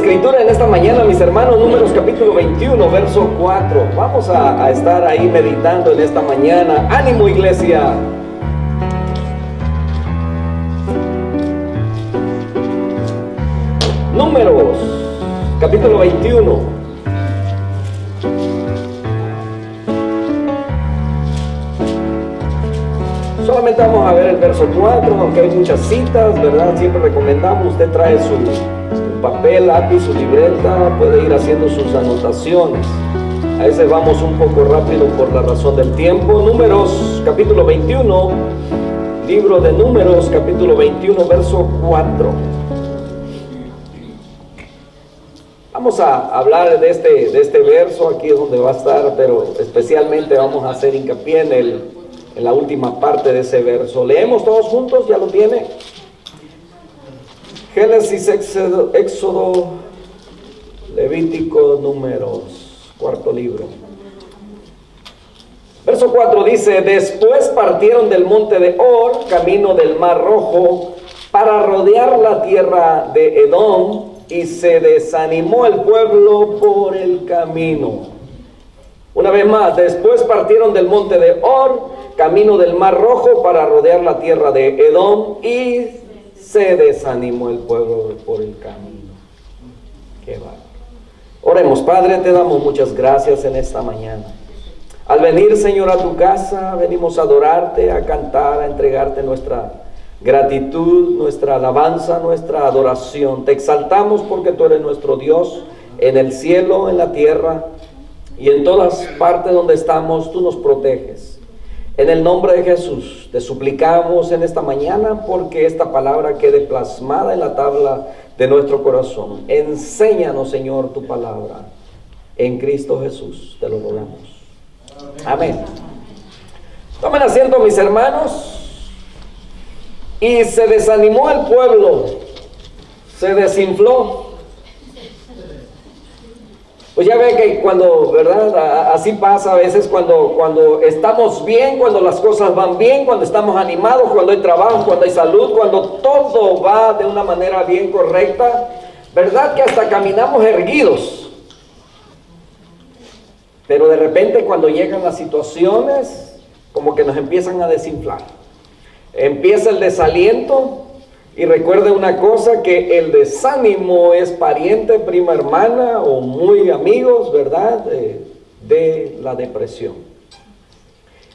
Escritura en esta mañana, mis hermanos, Números capítulo 21, verso 4. Vamos a estar ahí meditando en esta mañana. ¡Ánimo, iglesia! Números capítulo 21. Solamente vamos a ver el verso 4, aunque hay muchas citas, ¿verdad? Siempre recomendamos, usted trae su papel, lápiz, su libreta, puede ir haciendo sus anotaciones. A veces vamos un poco rápido por la razón del tiempo. Números capítulo 21, libro de Números capítulo 21, verso 4. Vamos a hablar de este verso, aquí es donde va a estar, pero especialmente vamos a hacer hincapié en la última parte de ese verso. Leemos todos juntos, ¿ya lo tiene? Génesis, Éxodo, Levítico, Números, cuarto libro. Verso 4 dice: después partieron del monte de Or, camino del Mar Rojo, para rodear la tierra de Edom, y se desanimó el pueblo por el camino. Una vez más, después partieron del monte de Or, camino del Mar Rojo, para rodear la tierra de Edom, y se desanimó el pueblo por el camino. Qué bárbaro. Oremos. Padre, te damos muchas gracias en esta mañana. Al venir, Señor, a tu casa, venimos a adorarte, a cantar, a entregarte nuestra gratitud, nuestra alabanza, nuestra adoración. Te exaltamos porque tú eres nuestro Dios, en el cielo, en la tierra y en todas partes donde estamos. Tú nos proteges. En el nombre de Jesús te suplicamos en esta mañana porque esta palabra quede plasmada en la tabla de nuestro corazón. Enséñanos, Señor, tu palabra. En Cristo Jesús te lo rogamos. Amén. Tomen asiento, mis hermanos. Y se desanimó el pueblo, se desinfló. Pues ya ve que cuando, ¿verdad? Así pasa a veces cuando estamos bien, cuando las cosas van bien, cuando estamos animados, cuando hay trabajo, cuando hay salud, cuando todo va de una manera bien correcta, ¿verdad? Que hasta caminamos erguidos. Pero de repente cuando llegan las situaciones, como que nos empiezan a desinflar. Empieza el desaliento. Y recuerde una cosa, que el desánimo es pariente, prima, hermana o muy amigos, ¿verdad? De la depresión.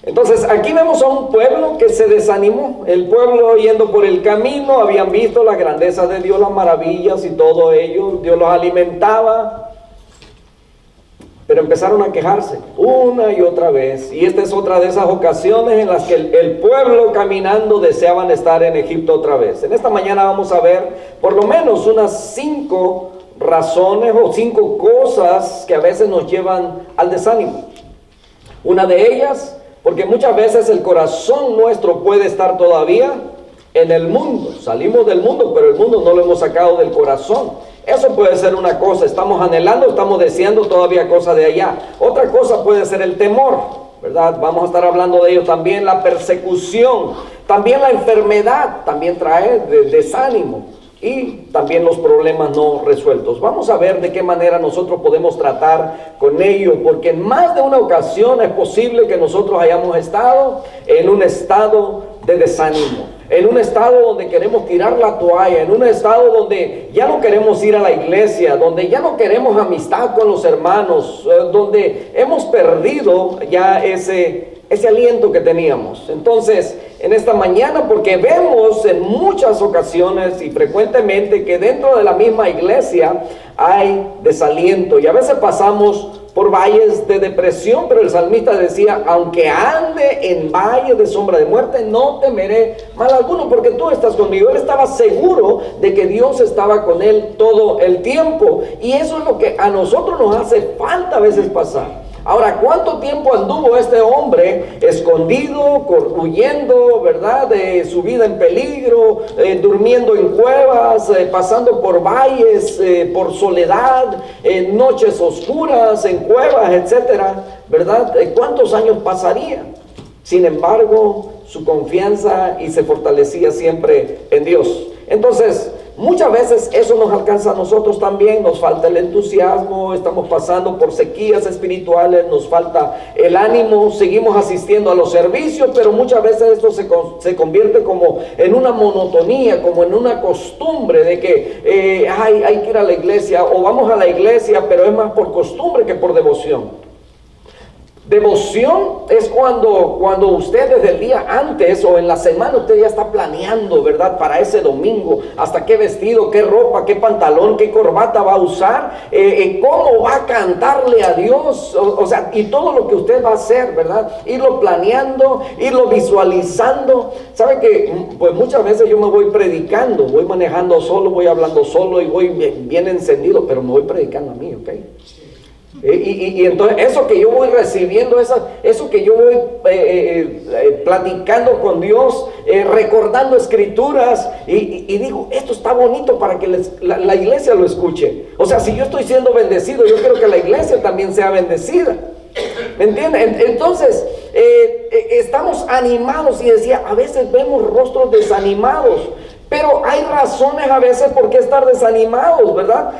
Entonces aquí vemos a un pueblo que se desanimó. El pueblo yendo por el camino, habían visto la grandeza de Dios, las maravillas y todo ello. Dios los alimentaba. Pero empezaron a quejarse una y otra vez. Y esta es otra de esas ocasiones en las que el pueblo caminando deseaban estar en Egipto otra vez. En esta mañana vamos a ver por lo menos unas 5 razones o 5 cosas que a veces nos llevan al desánimo. Una de ellas, porque muchas veces el corazón nuestro puede estar todavía en el mundo. Salimos del mundo, pero el mundo no lo hemos sacado del corazón. Eso puede ser una cosa, estamos anhelando, estamos deseando todavía cosas de allá. Otra cosa puede ser el temor, ¿verdad? Vamos a estar hablando de ello también, la persecución, también la enfermedad, también trae desánimo y también los problemas no resueltos. Vamos a ver de qué manera nosotros podemos tratar con ello, porque en más de una ocasión es posible que nosotros hayamos estado en un estado de desánimo. En un estado donde queremos tirar la toalla, en un estado donde ya no queremos ir a la iglesia, donde ya no queremos amistad con los hermanos, donde hemos perdido ya ese aliento que teníamos. Entonces, en esta mañana, porque vemos en muchas ocasiones y frecuentemente que dentro de la misma iglesia hay desaliento y a veces pasamos por valles de depresión, pero el salmista decía: aunque ande en valle de sombra de muerte, no temeré mal alguno, porque tú estás conmigo. Él estaba seguro de que Dios estaba con él todo el tiempo, y eso es lo que a nosotros nos hace falta a veces pasar. Ahora, ¿cuánto tiempo anduvo este hombre escondido, huyendo, ¿verdad?, de su vida en peligro, durmiendo en cuevas, pasando por valles, por soledad, en noches oscuras, en cuevas, etcétera, ¿verdad? ¿Cuántos años pasaría? Sin embargo, su confianza y se fortalecía siempre en Dios. Entonces, muchas veces eso nos alcanza a nosotros también, nos falta el entusiasmo, estamos pasando por sequías espirituales, nos falta el ánimo, seguimos asistiendo a los servicios, pero muchas veces esto se convierte como en una monotonía, como en una costumbre de que hay que ir a la iglesia, o vamos a la iglesia, pero es más por costumbre que por devoción. Devoción es cuando usted desde el día antes o en la semana usted ya está planeando, ¿verdad? Para ese domingo, hasta qué vestido, qué ropa, qué pantalón, qué corbata va a usar, cómo va a cantarle a Dios, o sea, y todo lo que usted va a hacer, ¿verdad? Irlo planeando, irlo visualizando. ¿Sabe que pues muchas veces yo me voy predicando, voy manejando solo, voy hablando solo y voy bien encendido, pero me voy predicando a mí, ¿ok? Y entonces eso que yo voy recibiendo, eso que yo voy platicando con Dios, recordando escrituras, y digo, esto está bonito para que la iglesia lo escuche. O sea, si yo estoy siendo bendecido, yo quiero que la iglesia también sea bendecida. ¿Me entienden? Entonces, estamos animados, y decía, a veces vemos rostros desanimados. Pero hay razones a veces por qué estar desanimados, ¿verdad?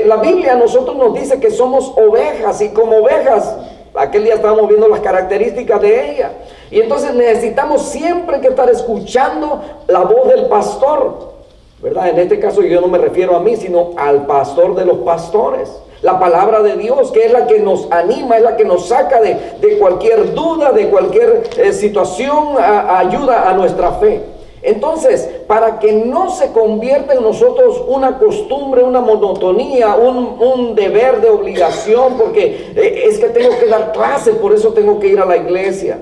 La Biblia a nosotros nos dice que somos ovejas, y como ovejas, aquel día estábamos viendo las características de ella. Y entonces necesitamos siempre que estar escuchando la voz del pastor, ¿verdad? En este caso yo no me refiero a mí, sino al pastor de los pastores. La palabra de Dios, que es la que nos anima, es la que nos saca de cualquier duda, de cualquier situación, ayuda a nuestra fe. Entonces, para que no se convierta en nosotros una costumbre, una monotonía, un deber de obligación, porque es que tengo que dar clases, por eso tengo que ir a la iglesia,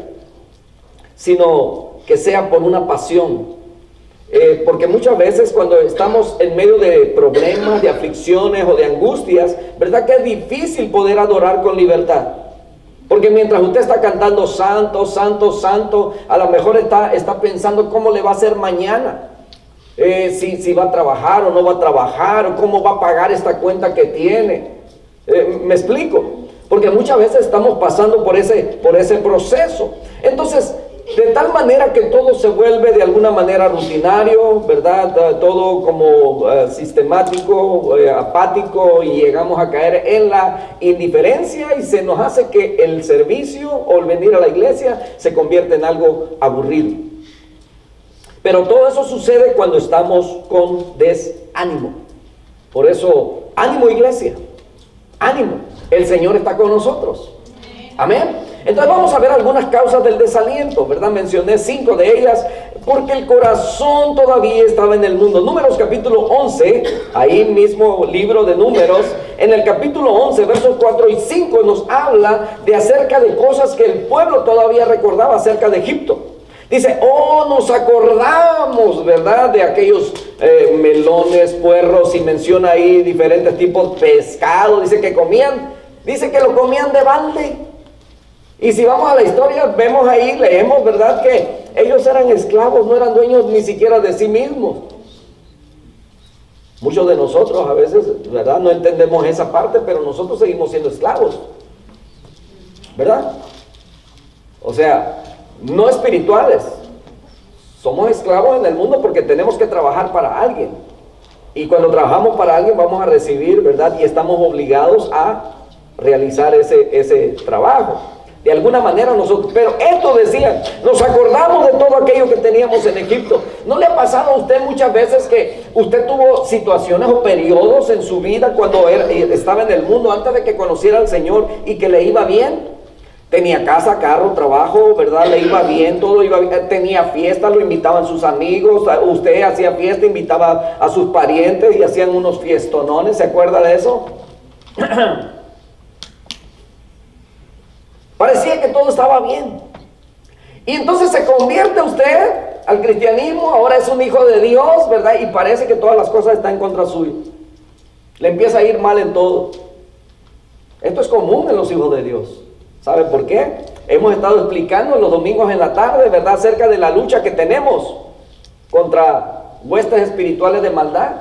sino que sea por una pasión. Porque muchas veces cuando estamos en medio de problemas, de aflicciones o de angustias, ¿verdad que es difícil poder adorar con libertad? Porque mientras usted está cantando santo, santo, santo, a lo mejor está pensando cómo le va a hacer mañana. Si va a trabajar o no va a trabajar, o cómo va a pagar esta cuenta que tiene. ¿Me explico? Porque muchas veces estamos pasando por ese proceso. Entonces, de tal manera que todo se vuelve de alguna manera rutinario, ¿verdad? Todo como sistemático, apático, y llegamos a caer en la indiferencia, y se nos hace que el servicio o el venir a la iglesia se convierte en algo aburrido. Pero todo eso sucede cuando estamos con desánimo. Por eso, ánimo, iglesia, ánimo, el Señor está con nosotros. Amén. Entonces vamos a ver algunas causas del desaliento, ¿verdad? Mencioné 5 de ellas, porque el corazón todavía estaba en el mundo. Números capítulo 11, ahí mismo libro de Números, en el capítulo 11, versos 4 y 5, nos habla de acerca de cosas que el pueblo todavía recordaba acerca de Egipto. Dice, nos acordamos, ¿verdad? De aquellos melones, puerros, y menciona ahí diferentes tipos de pescado, dice que lo comían de balde. Y si vamos a la historia, vemos ahí, leemos, ¿verdad? Que ellos eran esclavos, no eran dueños ni siquiera de sí mismos. Muchos de nosotros a veces, ¿verdad? No entendemos esa parte, pero nosotros seguimos siendo esclavos, ¿verdad? O sea, no espirituales. Somos esclavos en el mundo porque tenemos que trabajar para alguien. Y cuando trabajamos para alguien vamos a recibir, ¿verdad? Y estamos obligados a realizar ese trabajo. De alguna manera nosotros, pero esto decían, nos acordamos de todo aquello que teníamos en Egipto. ¿No le ha pasado a usted muchas veces que usted tuvo situaciones o periodos en su vida cuando estaba en el mundo, antes de que conociera al Señor, y que le iba bien? Tenía casa, carro, trabajo, ¿verdad? Le iba bien, todo iba bien. Tenía fiesta, lo invitaban sus amigos. Usted hacía fiesta, invitaba a sus parientes y hacían unos fiestonones. ¿Se acuerda de eso? Parecía que todo estaba bien. Y entonces se convierte usted al cristianismo, ahora es un hijo de Dios, ¿verdad? Y parece que todas las cosas están en contra suyo. Le empieza a ir mal en todo. Esto es común en los hijos de Dios. ¿Sabe por qué? Hemos estado explicando los domingos en la tarde, ¿verdad? Acerca de la lucha que tenemos contra huestes espirituales de maldad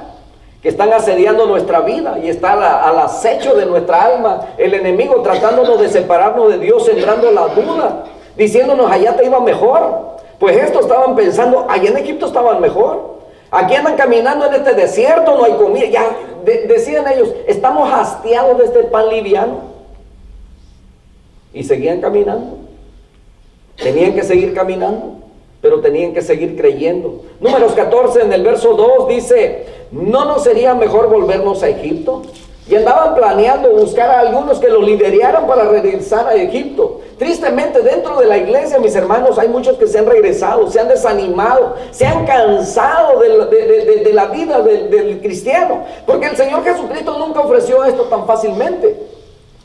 que están asediando nuestra vida, y está al acecho de nuestra alma el enemigo, tratándonos de separarnos de Dios, sembrando la duda, diciéndonos allá te iba mejor. Pues estos estaban pensando, allá en Egipto estaban mejor. Aquí andan caminando en este desierto, no hay comida. Ya decían ellos, estamos hastiados de este pan liviano. Y seguían caminando. Tenían que seguir caminando, pero tenían que seguir creyendo. Números 14, en el verso 2 dice, ¿no nos sería mejor volvernos a Egipto? Y andaban planeando buscar a algunos que los lideraran para regresar a Egipto. Tristemente, dentro de la iglesia, mis hermanos, hay muchos que se han regresado, se han desanimado, se han cansado de la vida del cristiano. Porque el Señor Jesucristo nunca ofreció esto tan fácilmente.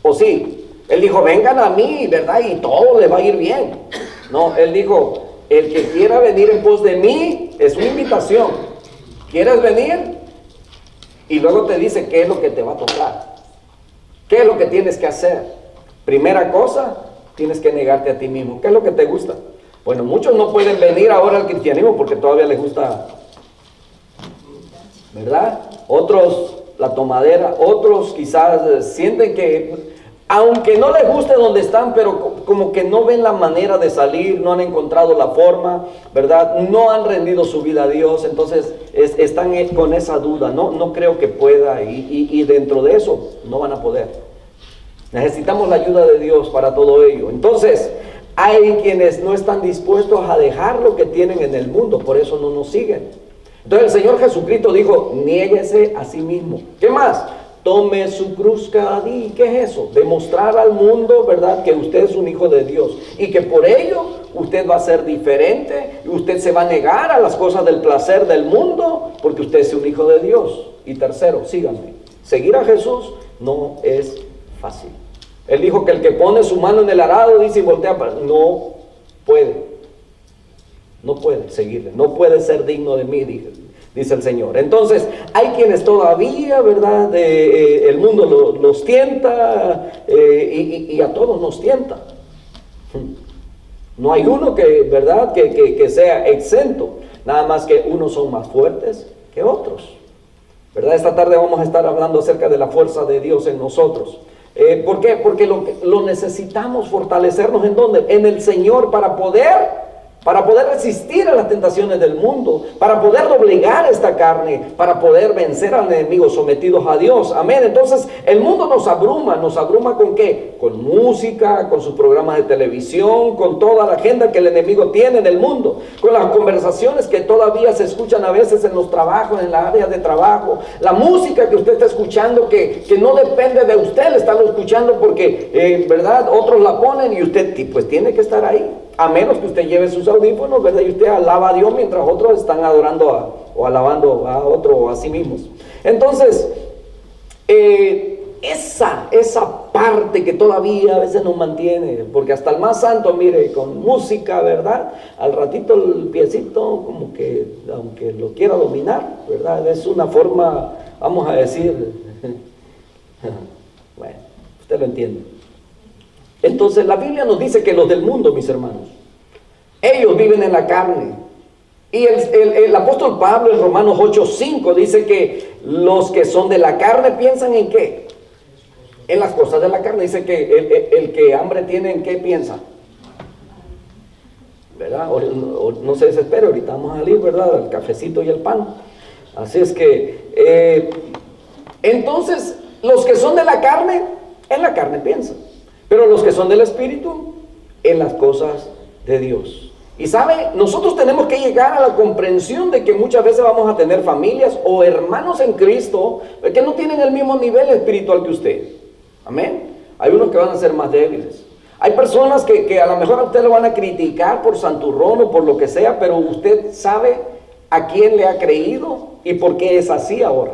¿O sí? Él dijo, vengan a mí, ¿verdad? Y todo le va a ir bien. No, Él dijo, el que quiera venir en pos de mí, es una invitación. ¿Quieres venir? Y luego te dice qué es lo que te va a tocar. ¿Qué es lo que tienes que hacer? Primera cosa, tienes que negarte a ti mismo. ¿Qué es lo que te gusta? Bueno, muchos no pueden venir ahora al cristianismo porque todavía les gusta, ¿verdad? Otros la tomadera, otros quizás sienten que, aunque no les guste donde están, pero como que no ven la manera de salir, no han encontrado la forma, ¿verdad? No han rendido su vida a Dios, entonces están con esa duda, no creo que pueda, y dentro de eso no van a poder. Necesitamos la ayuda de Dios para todo ello. Entonces, hay quienes no están dispuestos a dejar lo que tienen en el mundo, por eso no nos siguen. Entonces el Señor Jesucristo dijo, niéguese a sí mismo. ¿Qué más? Tome su cruz cada día. ¿Y qué es eso? Demostrar al mundo, ¿verdad?, que usted es un hijo de Dios y que por ello usted va a ser diferente y usted se va a negar a las cosas del placer del mundo porque usted es un hijo de Dios. Y tercero, síganme. Seguir a Jesús no es fácil. Él dijo que el que pone su mano en el arado, dice, y voltea para... No puede seguirle, no puede ser digno de mí, dice el Señor. Entonces, hay quienes todavía, ¿verdad? El mundo los tienta y a todos nos tienta. No hay uno que, ¿verdad?, que sea exento. Nada más que unos son más fuertes que otros. ¿Verdad? Esta tarde vamos a estar hablando acerca de la fuerza de Dios en nosotros. ¿Por qué? Porque lo necesitamos fortalecernos ¿en dónde? En el Señor para poder resistir a las tentaciones del mundo, para poder doblegar esta carne, para poder vencer al enemigo sometidos a Dios. Amén. Entonces el mundo nos abruma ¿con qué? Con música, con sus programas de televisión, con toda la agenda que el enemigo tiene en el mundo, con las conversaciones que todavía se escuchan a veces en los trabajos, en las áreas de trabajo, la música que usted está escuchando que no depende de usted, la está escuchando porque, ¿verdad?, otros la ponen y usted pues tiene que estar ahí. A menos que usted lleve sus audífonos, ¿verdad?, y usted alaba a Dios mientras otros están adorando o alabando a otro o a sí mismos. Entonces, esa parte que todavía a veces nos mantiene, porque hasta el más santo, mire, con música, ¿verdad?, al ratito el piecito como que, aunque lo quiera dominar, ¿verdad?, es una forma, vamos a decir, bueno, usted lo entiende. Entonces la Biblia nos dice que los del mundo, mis hermanos, ellos viven en la carne. Y el apóstol Pablo en Romanos 8:5 dice que los que son de la carne piensan ¿en qué? En las cosas de la carne. Dice que el que hambre tiene, ¿en qué piensa? ¿Verdad? No se desespere, ahorita vamos a salir, ¿verdad?, el cafecito y el pan. Así es que, entonces, los que son de la carne, en la carne piensan. Pero los que son del Espíritu, en las cosas de Dios. Y sabe, nosotros tenemos que llegar a la comprensión de que muchas veces vamos a tener familias o hermanos en Cristo que no tienen el mismo nivel espiritual que usted. Amén. Hay unos que van a ser más débiles. Hay personas que a lo mejor a usted lo van a criticar por santurrón o por lo que sea, pero usted sabe a quién le ha creído y por qué es así ahora.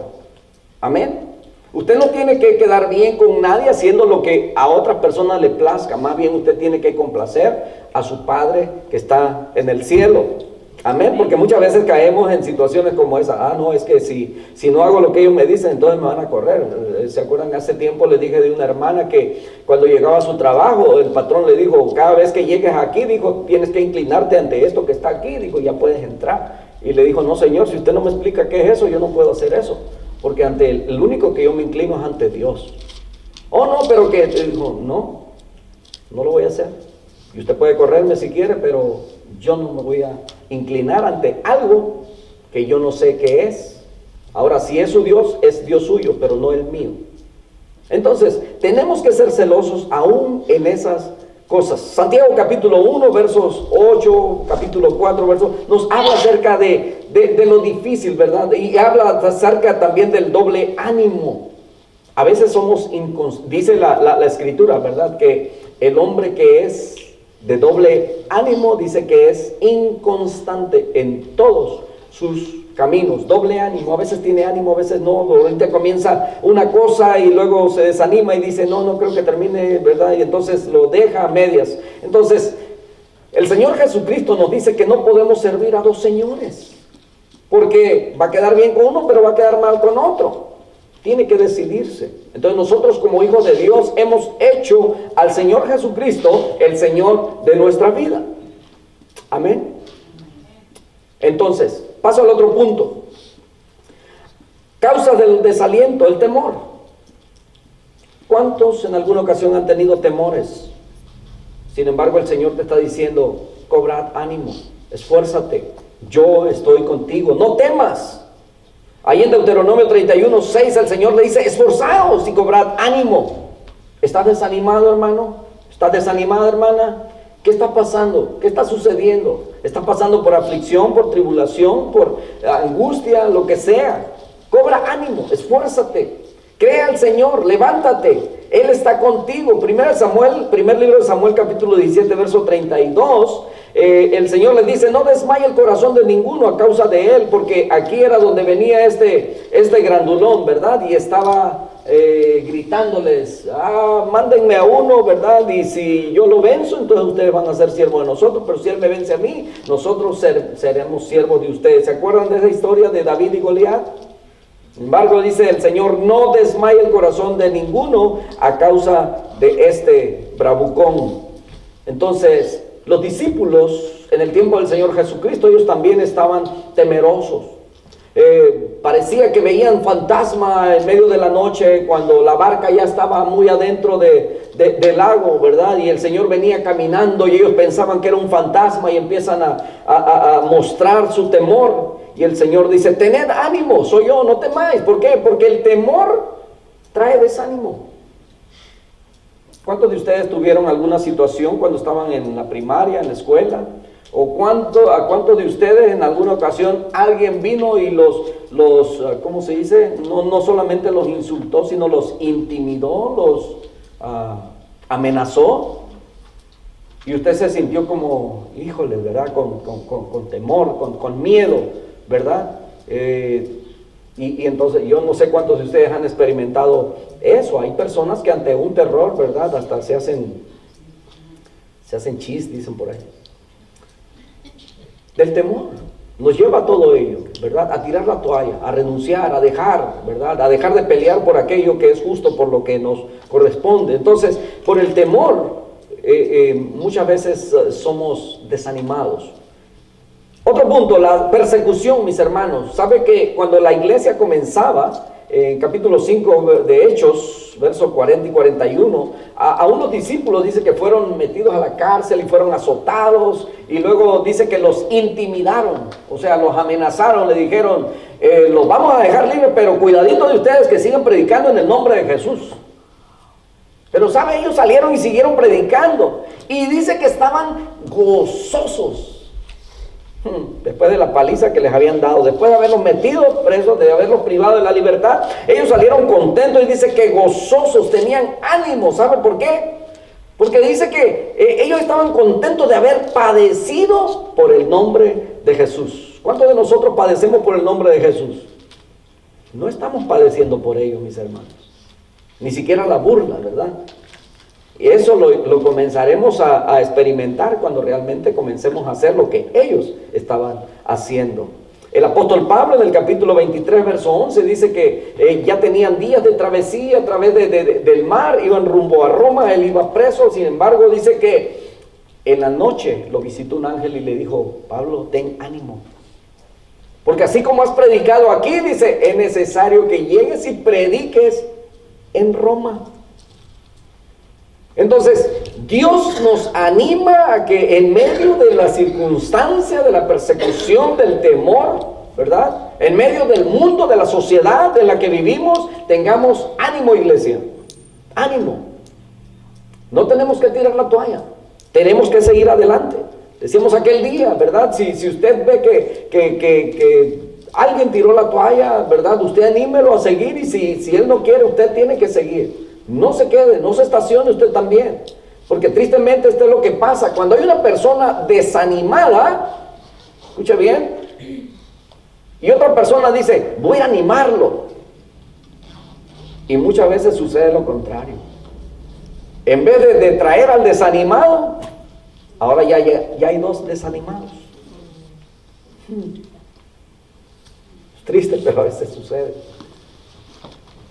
Amén. Usted no tiene que quedar bien con nadie haciendo lo que a otras personas le plazca. Más bien usted tiene que complacer a su Padre que está en el cielo. Amén. Porque muchas veces caemos en situaciones como esa. No, es que si no hago lo que ellos me dicen, entonces me van a correr. ¿Se acuerdan? Hace tiempo les dije de una hermana que cuando llegaba a su trabajo, el patrón le dijo, cada vez que llegues aquí, dijo, tienes que inclinarte ante esto que está aquí. Dijo, ya puedes entrar. Y le dijo, no señor, si usted no me explica qué es eso, yo no puedo hacer eso. Porque ante el único que yo me inclino es ante Dios. Oh, no, pero que dijo, no lo voy a hacer. Y usted puede correrme si quiere, pero yo no me voy a inclinar ante algo que yo no sé qué es. Ahora, si es su Dios, es Dios suyo, pero no el mío. Entonces, tenemos que ser celosos aún en esas cosas. Santiago capítulo 1, versos 8, capítulo 4, versos, nos habla acerca de lo difícil, ¿verdad? Y habla acerca también del doble ánimo. A veces somos, dice la escritura, ¿verdad? Que el hombre que es de doble ánimo, dice que es inconstante en todos sus caminos. Doble ánimo, a veces tiene ánimo, a veces no. Ahorita comienza una cosa y luego se desanima y dice, no creo que termine, ¿verdad? Y entonces lo deja a medias. Entonces, el Señor Jesucristo nos dice que no podemos servir a dos señores, porque va a quedar bien con uno, pero va a quedar mal con otro. Tiene que decidirse. Entonces nosotros como hijos de Dios hemos hecho al Señor Jesucristo el Señor de nuestra vida. Amén. Entonces, paso al otro punto. Causas del desaliento, el temor. ¿Cuántos en alguna ocasión han tenido temores? Sin embargo, el Señor te está diciendo, cobrad ánimo, esfuérzate, yo estoy contigo, no temas. Ahí en Deuteronomio 31, 6, el Señor le dice, esforzaos y cobrad ánimo. ¿Estás desanimado, hermano? ¿Estás desanimada, hermana? ¿Qué está pasando? ¿Qué está sucediendo? ¿Estás pasando por aflicción, por tribulación, por angustia, lo que sea? Cobra ánimo, esfuérzate, cree al Señor, levántate, Él está contigo. Primer libro de Samuel, capítulo 17, verso 32, el Señor les dice, no desmaye el corazón de ninguno a causa de él, porque aquí era donde venía este grandulón, ¿verdad? Y estaba gritándoles, mándenme a uno, ¿verdad? Y si yo lo venzo, entonces ustedes van a ser siervos de nosotros, pero si él me vence a mí, nosotros seremos siervos de ustedes. ¿Se acuerdan de esa historia de David y Goliat? Sin embargo, dice el Señor, no desmaye el corazón de ninguno a causa de este bravucón. Entonces, los discípulos en el tiempo del Señor Jesucristo, ellos también estaban temerosos. Parecía que veían fantasma en medio de la noche cuando la barca ya estaba muy adentro del lago, ¿verdad? Y el Señor venía caminando y ellos pensaban que era un fantasma y empiezan a mostrar su temor. Y el Señor dice, tened ánimo, soy yo, no temáis. ¿Por qué? Porque el temor trae desánimo. ¿Cuántos de ustedes tuvieron alguna situación cuando estaban en la primaria, en la escuela? ¿O a cuántos de ustedes en alguna ocasión alguien vino y los ¿cómo se dice? No solamente los insultó, sino los intimidó, los amenazó? Y usted se sintió como, híjole, ¿verdad? Con temor, con miedo, ¿verdad? Y entonces yo no sé cuántos de ustedes han experimentado eso. Hay personas que ante un terror, ¿verdad? Hasta se hacen chis, dicen por ahí. Del temor nos lleva a todo ello, ¿verdad? A tirar la toalla, a renunciar, a dejar, ¿verdad? A dejar de pelear por aquello que es justo, por lo que nos corresponde. Entonces, por el temor, muchas veces somos desanimados. Otro punto, la persecución, mis hermanos. ¿Sabe que cuando la iglesia comenzaba, en capítulo 5 de Hechos, versos 40 y 41, a unos discípulos dice que fueron metidos a la cárcel y fueron azotados, y luego dice que los intimidaron, o sea, los amenazaron, le dijeron, los vamos a dejar libres, pero cuidadito de ustedes que sigan predicando en el nombre de Jesús. Pero ¿sabe? Ellos salieron y siguieron predicando, y dice que estaban gozosos. Después de la paliza que les habían dado, después de haberlos metido presos, de haberlos privado de la libertad, ellos salieron contentos y dice que gozosos, tenían ánimo. ¿Sabe por qué? Porque dice que ellos estaban contentos de haber padecido por el nombre de Jesús. ¿Cuántos de nosotros padecemos por el nombre de Jesús? No estamos padeciendo por ellos, mis hermanos. Ni siquiera la burla, ¿verdad? Y eso lo comenzaremos a experimentar cuando realmente comencemos a hacer lo que ellos estaban haciendo. El apóstol Pablo en el capítulo 23, verso 11, dice que ya tenían días de travesía a través del mar, iban rumbo a Roma, él iba preso. Sin embargo, dice que en la noche lo visitó un ángel y le dijo, Pablo, ten ánimo. Porque así como has predicado aquí, dice, es necesario que llegues y prediques en Roma. Entonces, Dios nos anima a que en medio de la circunstancia, de la persecución, del temor, ¿verdad? En medio del mundo, de la sociedad en la que vivimos, tengamos ánimo, iglesia. Ánimo. No tenemos que tirar la toalla. Tenemos que seguir adelante. Decíamos aquel día, ¿verdad? Si usted ve que alguien tiró la toalla, ¿verdad? Usted anímelo a seguir, y si él no quiere, usted tiene que seguir. No se quede, no se estacione usted también. Porque tristemente esto es lo que pasa. Cuando hay una persona desanimada, escucha bien, y otra persona dice, voy a animarlo. Y muchas veces sucede lo contrario. En vez de traer al desanimado, ahora ya hay dos desanimados. Es triste, pero a veces sucede.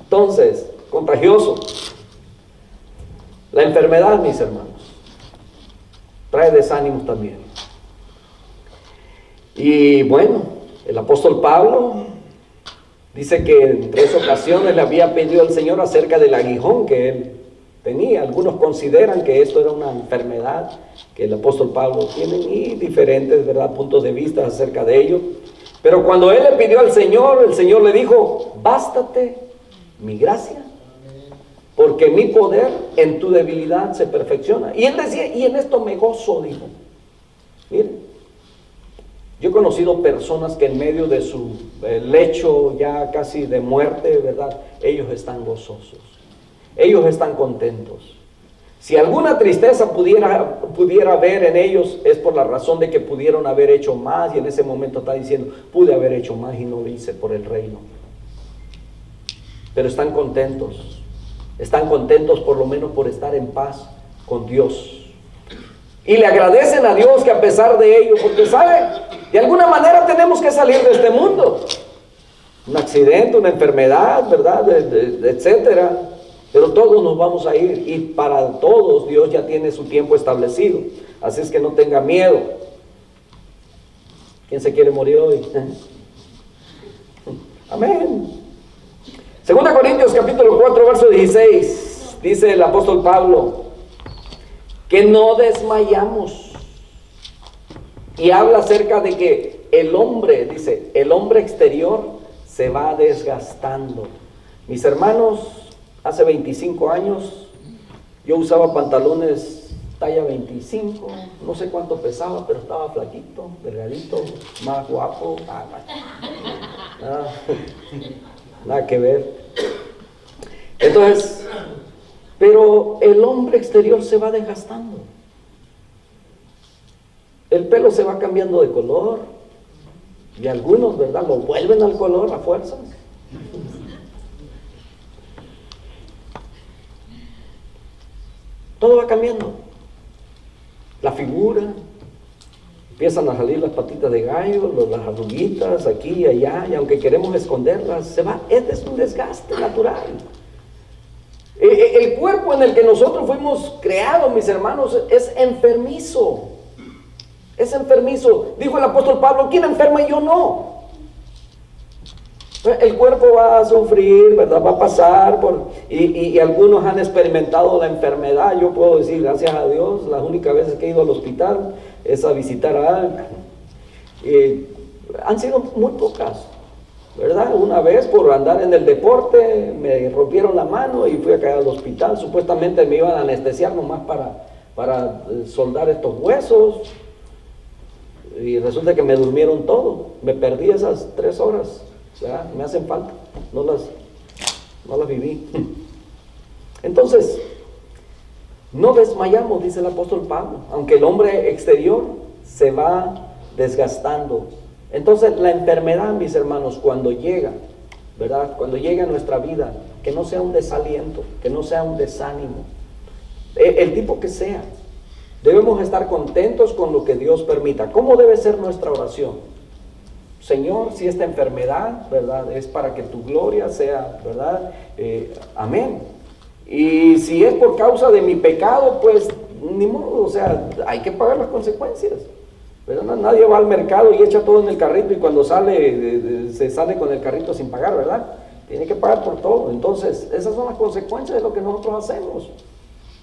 Entonces, contagioso. La enfermedad, mis hermanos, trae desánimos también. Y bueno, el apóstol Pablo dice que en 3 ocasiones le había pedido al Señor acerca del aguijón que él tenía. Algunos consideran que esto era una enfermedad que el apóstol Pablo tiene, y diferentes, ¿verdad?, puntos de vista acerca de ello. Pero cuando él le pidió al Señor, el Señor le dijo, bástate mi gracia, porque mi poder en tu debilidad se perfecciona. Y él decía, y en esto me gozo, dijo. Miren, yo he conocido personas que en medio de su lecho ya casi de muerte, ¿verdad?, ellos están gozosos. Ellos están contentos. Si alguna tristeza pudiera haber en ellos, es por la razón de que pudieron haber hecho más, y en ese momento está diciendo, pude haber hecho más y no lo hice por el reino. Pero están contentos por lo menos por estar en paz con Dios. Y le agradecen a Dios que a pesar de ello, porque saben, de alguna manera tenemos que salir de este mundo. Un accidente, una enfermedad, ¿verdad?, etcétera. Pero todos nos vamos a ir, y para todos Dios ya tiene su tiempo establecido. Así es que no tenga miedo. ¿Quién se quiere morir hoy? Amén. 2 Corintios capítulo 4, verso 16, dice el apóstol Pablo, que no desmayamos. Y habla acerca de que el hombre, dice, el hombre exterior se va desgastando. Mis hermanos, hace 25 años yo usaba pantalones talla 25, no sé cuánto pesaba, pero estaba flaquito, delgadito, más guapo. Nada que ver. Entonces, pero el hombre exterior se va desgastando. El pelo se va cambiando de color, y algunos, ¿verdad?, lo vuelven al color a fuerzas. Todo va cambiando. La figura, empiezan a salir las patitas de gallo, las arruguitas aquí y allá, y aunque queremos esconderlas, se va. Este es un desgaste natural. El cuerpo en el que nosotros fuimos creados, mis hermanos, es enfermizo. Es enfermizo. Dijo el apóstol Pablo, ¿quién enferma y yo no? El cuerpo va a sufrir, ¿verdad? Va a pasar y algunos han experimentado la enfermedad. Yo puedo decir, gracias a Dios, las únicas veces que he ido al hospital es a visitar a alguien. Han sido muy pocas, ¿verdad? Una vez por andar en el deporte me rompieron la mano y fui a caer al hospital. Supuestamente me iban a anestesiar nomás para soldar estos huesos, y resulta que me durmieron todo. Me perdí esas 3 horas. ¿Verdad? Me hacen falta, no las viví. Entonces, no desmayamos, dice el apóstol Pablo, aunque el hombre exterior se va desgastando. Entonces, la enfermedad, mis hermanos, cuando llega, ¿verdad?, cuando llega a nuestra vida, que no sea un desaliento, que no sea un desánimo, el tipo que sea, debemos estar contentos con lo que Dios permita. ¿Cómo debe ser nuestra oración? Señor, si esta enfermedad, ¿verdad?, es para que tu gloria sea, ¿verdad? Amén. Y si es por causa de mi pecado, pues ni modo, o sea, hay que pagar las consecuencias, ¿verdad? Nadie va al mercado y echa todo en el carrito y cuando sale, se sale con el carrito sin pagar, ¿verdad? Tiene que pagar por todo. Entonces, esas son las consecuencias de lo que nosotros hacemos.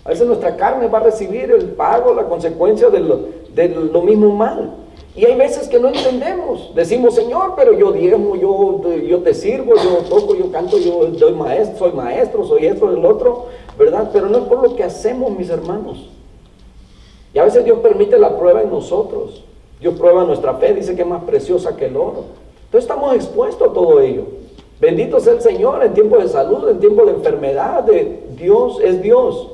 A veces nuestra carne va a recibir el pago, la consecuencia de lo mismo mal. Y hay veces que no entendemos. Decimos, Señor, pero yo diezmo, yo te sirvo, yo toco, yo canto, yo soy maestro, soy esto, el otro, ¿verdad? Pero no es por lo que hacemos, mis hermanos. Y a veces Dios permite la prueba en nosotros. Dios prueba nuestra fe, dice que es más preciosa que el oro. Entonces estamos expuestos a todo ello. Bendito sea el Señor en tiempo de salud, en tiempo de enfermedad. Dios es Dios.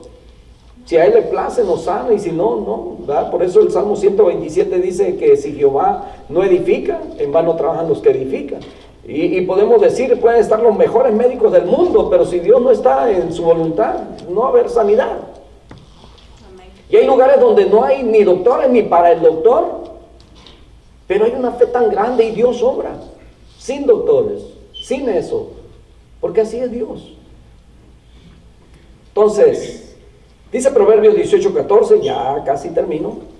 Si a Él le place, nos sana, y si no, no, ¿verdad? Por eso el Salmo 127 dice que si Jehová no edifica, en vano trabajan los que edifican. Y podemos decir, pueden estar los mejores médicos del mundo, pero si Dios no está en su voluntad, no va a haber sanidad. Amén. Y hay lugares donde no hay ni doctores ni para el doctor, pero hay una fe tan grande y Dios obra, sin doctores, sin eso, porque así es Dios. Entonces, dice Proverbios 18:14, ya casi termino.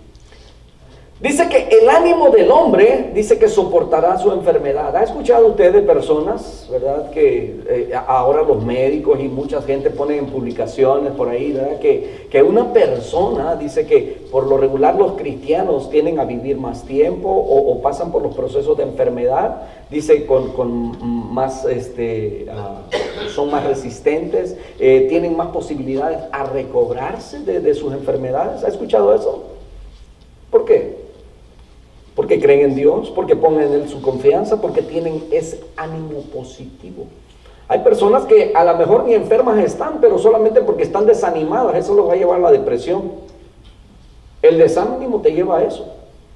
Dice que el ánimo del hombre, dice que soportará su enfermedad. ¿Ha escuchado usted de personas, verdad, que ahora los médicos y mucha gente ponen en publicaciones por ahí, verdad, que una persona, dice que por lo regular los cristianos tienden a vivir más tiempo o pasan por los procesos de enfermedad, dice con más, son más resistentes, tienen más posibilidades a recobrarse de sus enfermedades? ¿Ha escuchado eso? ¿Por qué? Porque creen en Dios, porque ponen en Él su confianza, porque tienen ese ánimo positivo. Hay personas que a lo mejor ni enfermas están, pero solamente porque están desanimadas, eso los va a llevar a la depresión. El desánimo te lleva a eso.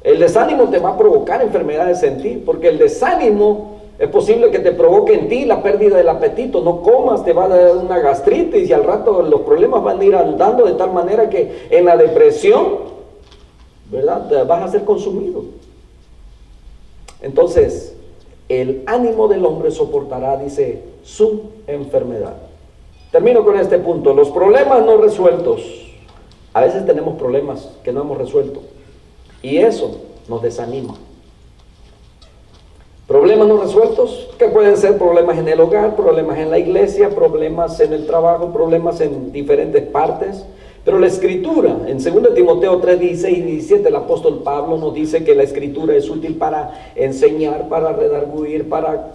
El desánimo te va a provocar enfermedades en ti, porque el desánimo es posible que te provoque en ti la pérdida del apetito. No comas, te va a dar una gastritis y al rato los problemas van a ir andando de tal manera que en la depresión, ¿verdad?, vas a ser consumido. Entonces, el ánimo del hombre soportará, dice, su enfermedad. Termino con este punto. Los problemas no resueltos. A veces tenemos problemas que no hemos resuelto. Y eso nos desanima. Problemas no resueltos, que pueden ser problemas en el hogar, problemas en la iglesia, problemas en el trabajo, problemas en diferentes partes. Pero la Escritura, en 2 Timoteo 3, 16 y 17, el apóstol Pablo nos dice que la Escritura es útil para enseñar, para redarguir, para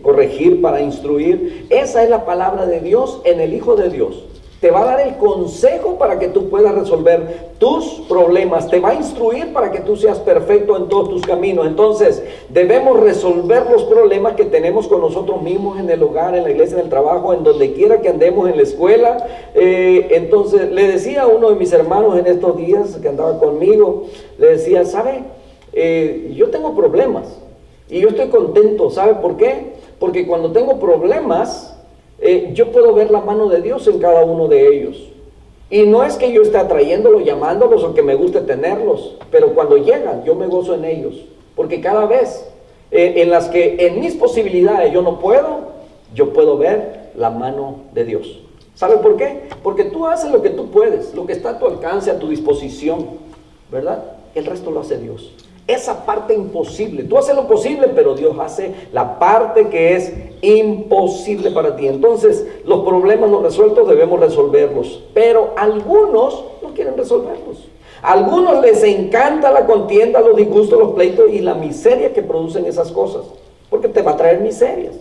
corregir, para instruir. Esa es la palabra de Dios en el Hijo de Dios. Te va a dar el consejo para que tú puedas resolver tus problemas. Te va a instruir para que tú seas perfecto en todos tus caminos. Entonces, debemos resolver los problemas que tenemos con nosotros mismos en el hogar, en la iglesia, en el trabajo, en donde quiera que andemos, en la escuela. Entonces, le decía a uno de mis hermanos en estos días que andaba conmigo, le decía, ¿sabe? Yo tengo problemas y yo estoy contento. ¿Sabe por qué? Porque cuando tengo problemas, yo puedo ver la mano de Dios en cada uno de ellos. Y no es que yo esté atrayéndolos, llamándolos o que me guste tenerlos, pero cuando llegan yo me gozo en ellos, porque cada vez en las que en mis posibilidades yo puedo ver la mano de Dios. ¿Sabe por qué? Porque tú haces lo que tú puedes, lo que está a tu alcance, a tu disposición, ¿verdad? El resto lo hace Dios. Esa parte imposible, tú haces lo posible, pero Dios hace la parte que es imposible para ti. Entonces, los problemas no resueltos debemos resolverlos, pero algunos no quieren resolverlos. A algunos les encanta la contienda, los disgustos, los pleitos y la miseria que producen esas cosas, porque te va a traer miserias,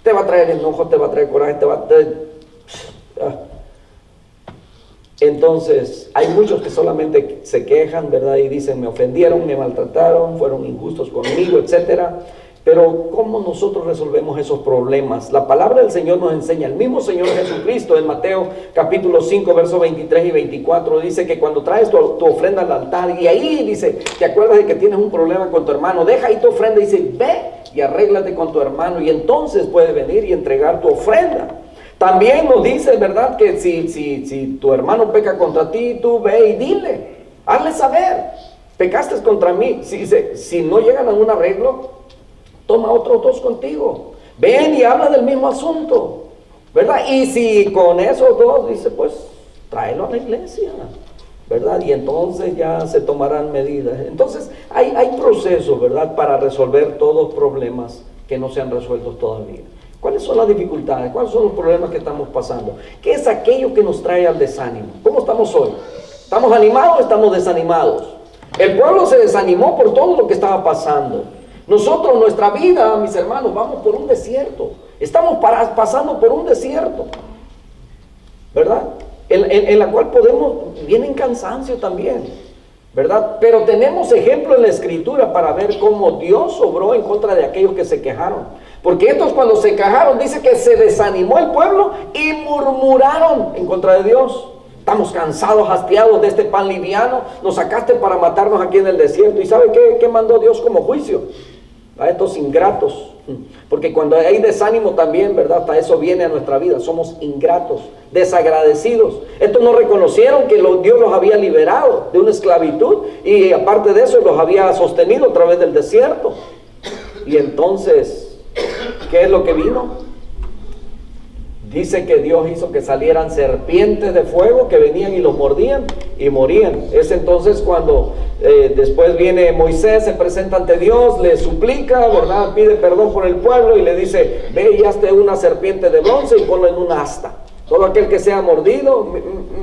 te va a traer enojo, te va a traer coraje, te va a traer... Entonces, hay muchos que solamente se quejan, ¿verdad? Y dicen, me ofendieron, me maltrataron, fueron injustos conmigo, etcétera. Pero, ¿cómo nosotros resolvemos esos problemas? La palabra del Señor nos enseña, el mismo Señor Jesucristo en Mateo capítulo 5, versos 23 y 24, dice que cuando traes tu ofrenda al altar, y ahí dice, te acuerdas de que tienes un problema con tu hermano, deja ahí tu ofrenda y dice, ve y arréglate con tu hermano, y entonces puedes venir y entregar tu ofrenda. También nos dice, ¿verdad?, que si tu hermano peca contra ti, tú ve y dile, hazle saber, pecaste contra mí. Si no llegan a un arreglo, toma otros dos contigo, ven y habla del mismo asunto, ¿verdad? Y si con esos dos, dice, pues, tráelo a la iglesia, ¿verdad? Y entonces ya se tomarán medidas. Entonces, hay procesos, ¿verdad?, para resolver todos los problemas que no se han resuelto todavía. ¿Cuáles son las dificultades? ¿Cuáles son los problemas que estamos pasando? ¿Qué es aquello que nos trae al desánimo? ¿Cómo estamos hoy? ¿Estamos animados o estamos desanimados? El pueblo se desanimó por todo lo que estaba pasando. Nosotros, nuestra vida, mis hermanos, vamos por un desierto. Estamos pasando por un desierto, ¿verdad? En la cual viene cansancio también, ¿verdad? Pero tenemos ejemplo en la Escritura para ver cómo Dios obró en contra de aquellos que se quejaron. Porque estos, cuando se quejaron, dice que se desanimó el pueblo y murmuraron en contra de Dios. Estamos cansados, hastiados de este pan liviano. Nos sacaste para matarnos aquí en el desierto. ¿Y sabe qué mandó Dios como juicio? A estos ingratos. Porque cuando hay desánimo también, ¿verdad? Hasta eso viene a nuestra vida. Somos ingratos, desagradecidos. Estos no reconocieron que Dios los había liberado de una esclavitud. Y aparte de eso, los había sostenido a través del desierto. Y entonces, ¿qué es lo que vino? Dice que Dios hizo que salieran serpientes de fuego que venían y los mordían y morían. Es entonces cuando después viene Moisés, se presenta ante Dios, le suplica, ¿verdad? Pide perdón por el pueblo y le dice: ve y hazte una serpiente de bronce y ponlo en una asta. Todo aquel que sea mordido,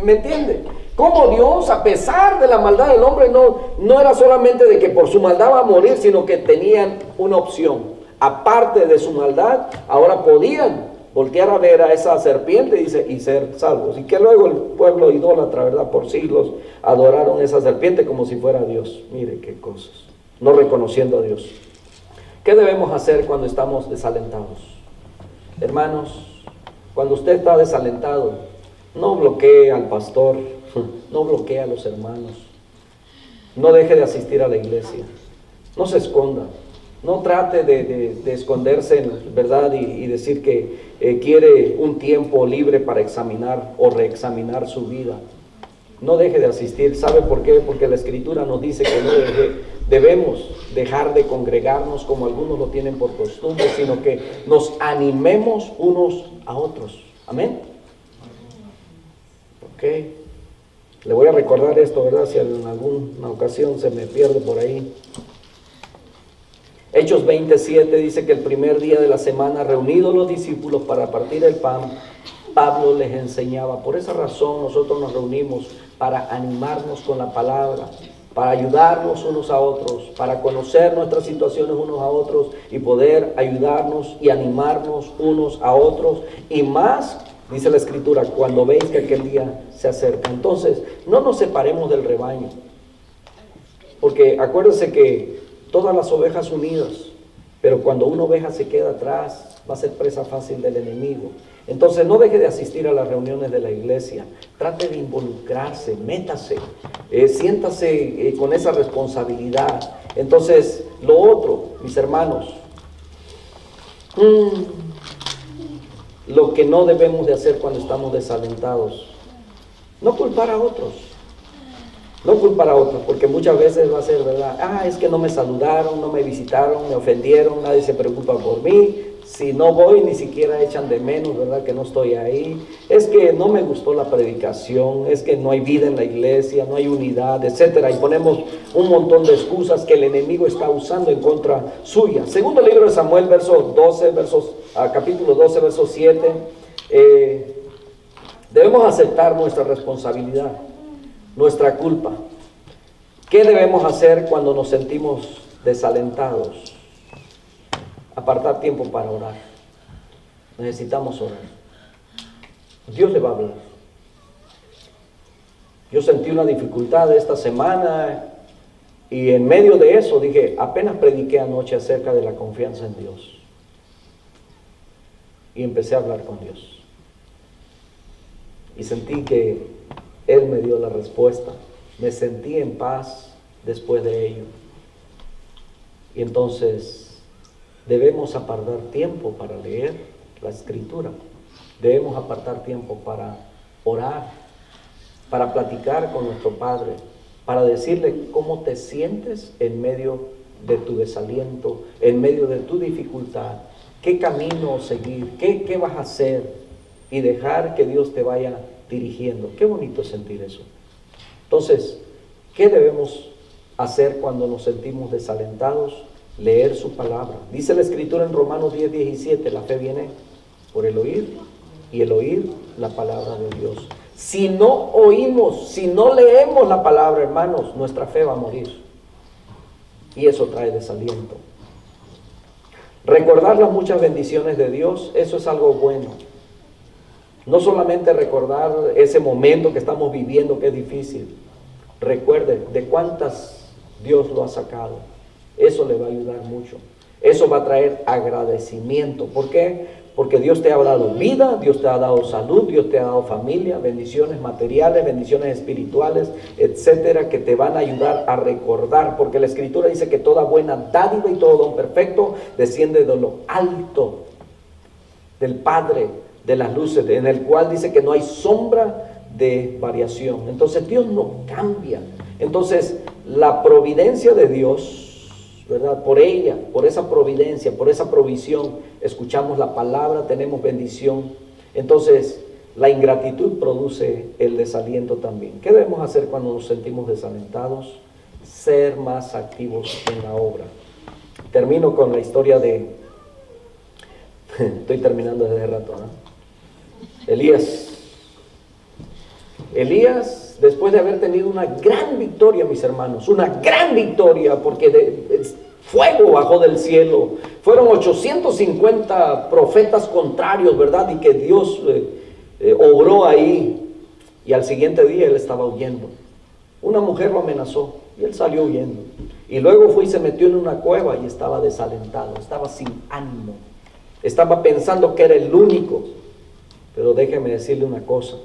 ¿me entiende? Como Dios, a pesar de la maldad del hombre, no era solamente de que por su maldad va a morir, sino que tenían una opción. Aparte de su maldad, ahora podían voltear a ver a esa serpiente, dice, y ser salvos. Y que luego el pueblo idólatra, ¿verdad? Por siglos adoraron esa serpiente como si fuera Dios. Mire qué cosas. No reconociendo a Dios. ¿Qué debemos hacer cuando estamos desalentados? Hermanos, cuando usted está desalentado, no bloquee al pastor, no bloquee a los hermanos. No deje de asistir a la iglesia. No se esconda. No trate de esconderse, ¿verdad? Y decir que quiere un tiempo libre para examinar o reexaminar su vida. No deje de asistir. ¿Sabe por qué? Porque la Escritura nos dice que no debemos dejar de congregarnos como algunos lo tienen por costumbre, sino que nos animemos unos a otros. Amén. Ok. Le voy a recordar esto, ¿verdad? Si en alguna ocasión se me pierde por ahí. Hechos 27 dice que el primer día de la semana, reunidos los discípulos para partir el pan, Pablo les enseñaba. Por esa razón nosotros nos reunimos para animarnos con la palabra, para ayudarnos unos a otros, para conocer nuestras situaciones unos a otros y poder ayudarnos y animarnos unos a otros. Y más, dice la Escritura, cuando veis que aquel día se acerca. Entonces, no nos separemos del rebaño, porque acuérdense que todas las ovejas unidas, pero cuando una oveja se queda atrás, va a ser presa fácil del enemigo. Entonces no deje de asistir a las reuniones de la iglesia, trate de involucrarse, métase, siéntase con esa responsabilidad. Entonces, lo otro, mis hermanos, lo que no debemos de hacer cuando estamos desalentados, no culpar a otros. No culpar a otros, porque muchas veces va a ser, ¿verdad? Es que no me saludaron, no me visitaron, me ofendieron, nadie se preocupa por mí. Si no voy, ni siquiera echan de menos, ¿verdad? Que no estoy ahí. Es que no me gustó la predicación, es que no hay vida en la iglesia, no hay unidad, etcétera. Y ponemos un montón de excusas que el enemigo está usando en contra suya. Segundo libro de Samuel, capítulo 12, verso 7. Debemos aceptar nuestra responsabilidad, nuestra culpa. ¿Qué debemos hacer cuando nos sentimos desalentados? Apartar tiempo para orar. Necesitamos orar. Dios le va a hablar. Yo sentí una dificultad esta semana y en medio de eso dije, apenas prediqué anoche acerca de la confianza en Dios. Y empecé a hablar con Dios. Y sentí que Él me dio la respuesta. Me sentí en paz después de ello. Y entonces debemos apartar tiempo para leer la Escritura. Debemos apartar tiempo para orar, para platicar con nuestro Padre, para decirle cómo te sientes en medio de tu desaliento, en medio de tu dificultad, qué camino seguir, qué vas a hacer, y dejar que Dios te vaya dirigiendo. Qué bonito sentir eso. Entonces, ¿qué debemos hacer cuando nos sentimos desalentados? Leer su palabra. Dice la Escritura en Romanos 10:17, la fe viene por el oír y el oír la palabra de Dios. Si no oímos, si no leemos la palabra, hermanos, nuestra fe va a morir. Y eso trae desaliento. Recordar las muchas bendiciones de Dios, eso es algo bueno. No solamente recordar ese momento que estamos viviendo que es difícil. Recuerde de cuántas Dios lo ha sacado. Eso le va a ayudar mucho. Eso va a traer agradecimiento. ¿Por qué? Porque Dios te ha dado vida, Dios te ha dado salud, Dios te ha dado familia, bendiciones materiales, bendiciones espirituales, etcétera, que te van a ayudar a recordar. Porque la Escritura dice que toda buena dádiva y todo don perfecto desciende de lo alto, del Padre de las luces, en el cual dice que no hay sombra de variación. Entonces Dios no cambia. Entonces la providencia de Dios, ¿verdad? Por ella, por esa providencia, por esa provisión, escuchamos la palabra, tenemos bendición. Entonces la ingratitud produce el desaliento también. ¿Qué debemos hacer cuando nos sentimos desalentados? Ser más activos en la obra. Termino con la historia de estoy terminando desde rato, ¿no? Elías, después de haber tenido una gran victoria, mis hermanos, una gran victoria, porque fuego bajó del cielo, fueron 850 profetas contrarios, ¿verdad? Y que Dios obró ahí, y al siguiente día él estaba huyendo. Una mujer lo amenazó y él salió huyendo, y luego fue y se metió en una cueva y estaba desalentado, estaba sin ánimo, estaba pensando que era el único. Pero déjeme decirle una cosa.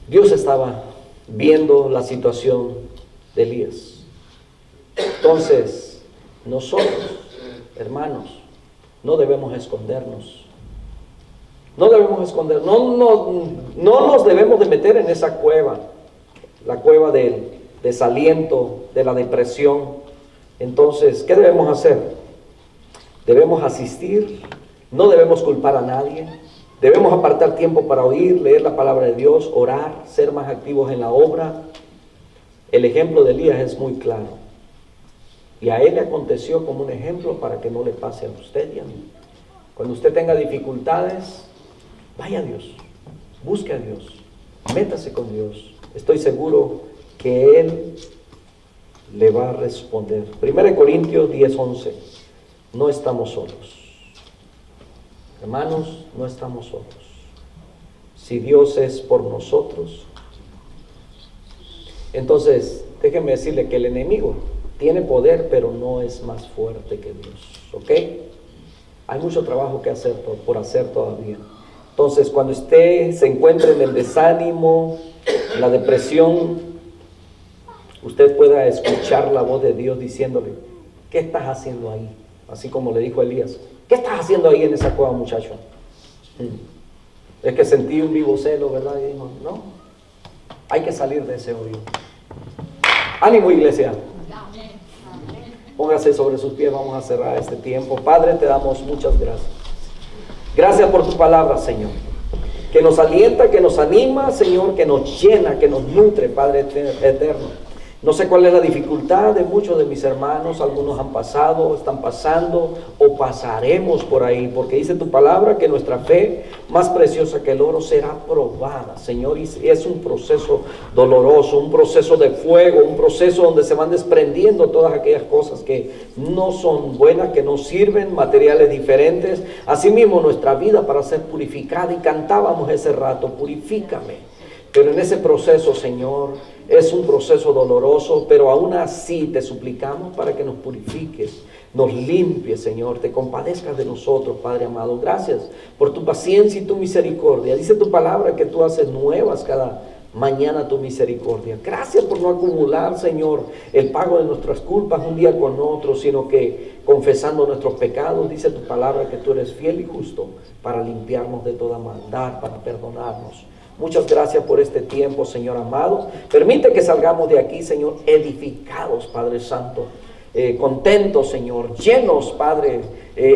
Dios estaba viendo la situación de Elías. Entonces, nosotros, hermanos, no debemos escondernos. No debemos escondernos. No nos debemos de meter en esa cueva. La cueva del desaliento, de la depresión. Entonces, ¿qué debemos hacer? Debemos asistir. No debemos culpar a nadie. Debemos apartar tiempo para oír, leer la palabra de Dios, orar, ser más activos en la obra. El ejemplo de Elías es muy claro. Y a él le aconteció como un ejemplo para que no le pase a usted y a mí. Cuando usted tenga dificultades, vaya a Dios, busque a Dios, métase con Dios. Estoy seguro que Él le va a responder. 1 Corintios 10:11. No estamos solos. Hermanos, no estamos solos. Si Dios es por nosotros, entonces déjenme decirle que el enemigo tiene poder, pero no es más fuerte que Dios. ¿Ok? Hay mucho trabajo que hacer por hacer todavía. Entonces, cuando usted se encuentre en el desánimo, la depresión, usted pueda escuchar la voz de Dios diciéndole: ¿qué estás haciendo ahí? Así como le dijo Elías: ¿qué estás haciendo ahí en esa cueva, muchacho? Es que sentí un vivo celo, ¿verdad? Y dijo: no, hay que salir de ese hoyo. Ánimo, iglesia. Póngase sobre sus pies, vamos a cerrar este tiempo. Padre, te damos muchas gracias. Gracias por tu palabra, Señor, que nos alienta, que nos anima, Señor, que nos llena, que nos nutre, Padre eterno. No sé cuál es la dificultad de muchos de mis hermanos. Algunos han pasado, están pasando o pasaremos por ahí, porque dice tu palabra que nuestra fe, más preciosa que el oro, será probada, Señor. Y es un proceso doloroso, un proceso de fuego, un proceso donde se van desprendiendo todas aquellas cosas que no son buenas, que no sirven, materiales diferentes. Asimismo nuestra vida para ser purificada, y cantábamos ese rato: purifícame. Pero en ese proceso, Señor, es un proceso doloroso, pero aún así te suplicamos para que nos purifiques, nos limpies, Señor, te compadezcas de nosotros, Padre amado. Gracias por tu paciencia y tu misericordia. Dice tu palabra que tú haces nuevas cada mañana tu misericordia. Gracias por no acumular, Señor, el pago de nuestras culpas un día con otro, sino que confesando nuestros pecados, dice tu palabra que tú eres fiel y justo para limpiarnos de toda maldad, para perdonarnos. Muchas gracias por este tiempo, Señor amado. Permite que salgamos de aquí, Señor, edificados, Padre Santo. contentos, Señor, llenos, Padre,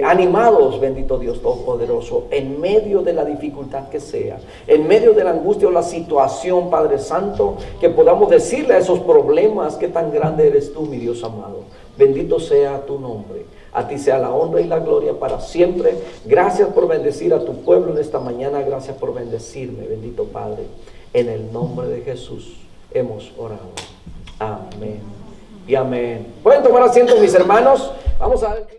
animados, bendito Dios Todopoderoso, en medio de la dificultad que sea, en medio de la angustia o la situación, Padre Santo, que podamos decirle a esos problemas que tan grande eres tú, mi Dios amado. Bendito sea tu nombre. A ti sea la honra y la gloria para siempre. Gracias por bendecir a tu pueblo en esta mañana. Gracias por bendecirme, bendito Padre. En el nombre de Jesús hemos orado. Amén y amén. Pueden tomar asiento, mis hermanos. Vamos a ver.